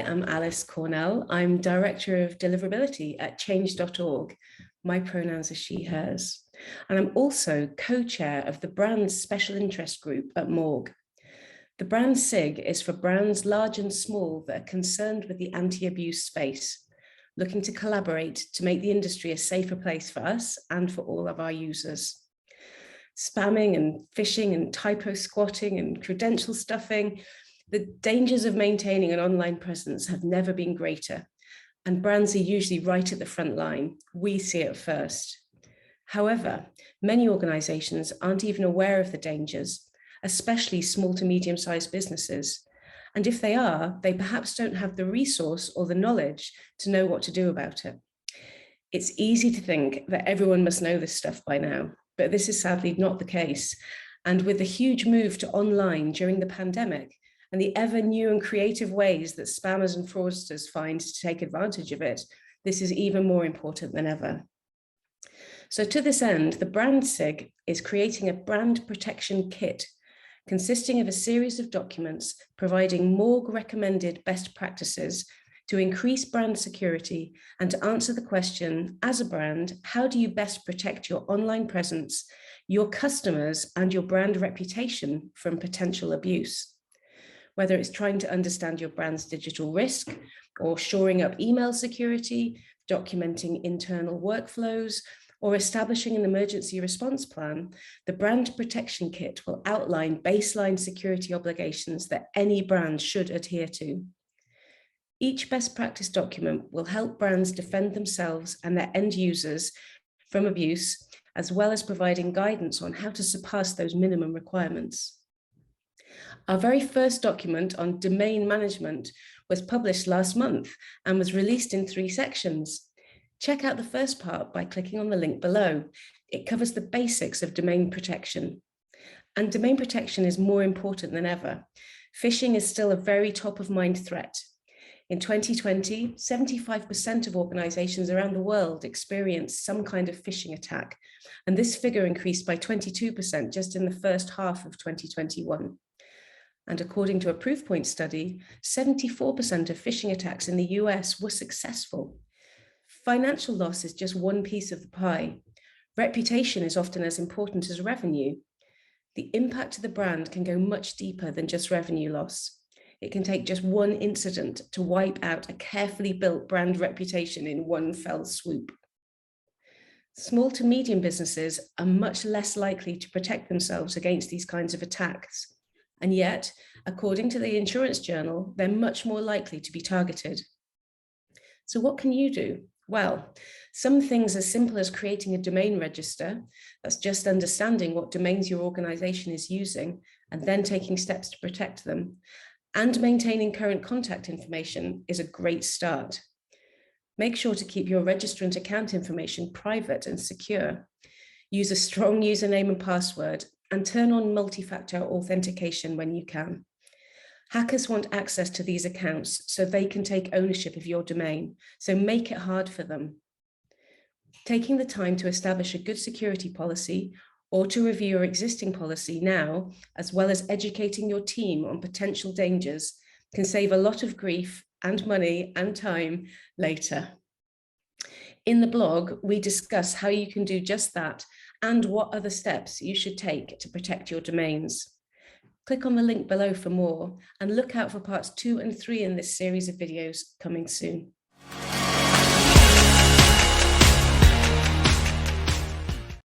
I'm Alice Cornell. I'm Director of Deliverability at change.org. My pronouns are she, hers. And I'm also co-chair of the Brand Special Interest Group at MAAWG. The Brand SIG is for brands large and small that are concerned with the anti-abuse space, looking to collaborate to make the industry a safer place for us and for all of our users. Spamming and phishing and typo squatting and credential stuffing, the dangers of maintaining an online presence have never been greater, and brands are usually right at the front line. We see it first. However, many organizations aren't even aware of the dangers, especially small to medium-sized businesses. And if they are, they perhaps don't have the resource or the knowledge to know what to do about it. It's easy to think that everyone must know this stuff by now, but this is sadly not the case. And with the huge move to online during the pandemic and the ever new and creative ways that spammers and fraudsters find to take advantage of it, this is even more important than ever. So to this end, the Brand SIG is creating a brand protection kit consisting of a series of documents providing MAAWG recommended best practices to increase brand security and to answer the question, as a brand, how do you best protect your online presence, your customers, and your brand reputation from potential abuse? Whether it's trying to understand your brand's digital risk or shoring up email security, documenting internal workflows, or establishing an emergency response plan, the Brand Protection Kit will outline baseline security obligations that any brand should adhere to. Each best practice document will help brands defend themselves and their end users from abuse, as well as providing guidance on how to surpass those minimum requirements. Our very first document on domain management was published last month and was released in 3 sections. Check out the first part by clicking on the link below. It covers the basics of domain protection. And domain protection is more important than ever. Phishing is still a very top of mind threat. In 2020, 75% of organizations around the world experienced some kind of phishing attack. And this figure increased by 22% just in the first half of 2021. And according to a Proofpoint study, 74% of phishing attacks in the US were successful. Financial loss is just one piece of the pie. Reputation is often as important as revenue. The impact to the brand can go much deeper than just revenue loss. It can take just one incident to wipe out a carefully built brand reputation in one fell swoop. Small to medium businesses are much less likely to protect themselves against these kinds of attacks. And yet, according to the Insurance Journal, they're much more likely to be targeted. So what can you do? Well, some things as simple as creating a domain register, that's just understanding what domains your organization is using and then taking steps to protect them, and maintaining current contact information is a great start. Make sure to keep your registrant account information private and secure. Use a strong username and password and turn on multi-factor authentication when you can. Hackers want access to these accounts so they can take ownership of your domain, so make it hard for them. Taking the time to establish a good security policy or to review your existing policy now, as well as educating your team on potential dangers, can save a lot of grief and money and time later. In the blog, we discuss how you can do just that and what other steps you should take to protect your domains. Click on the link below for more and look out for parts 2 and 3 in this series of videos coming soon.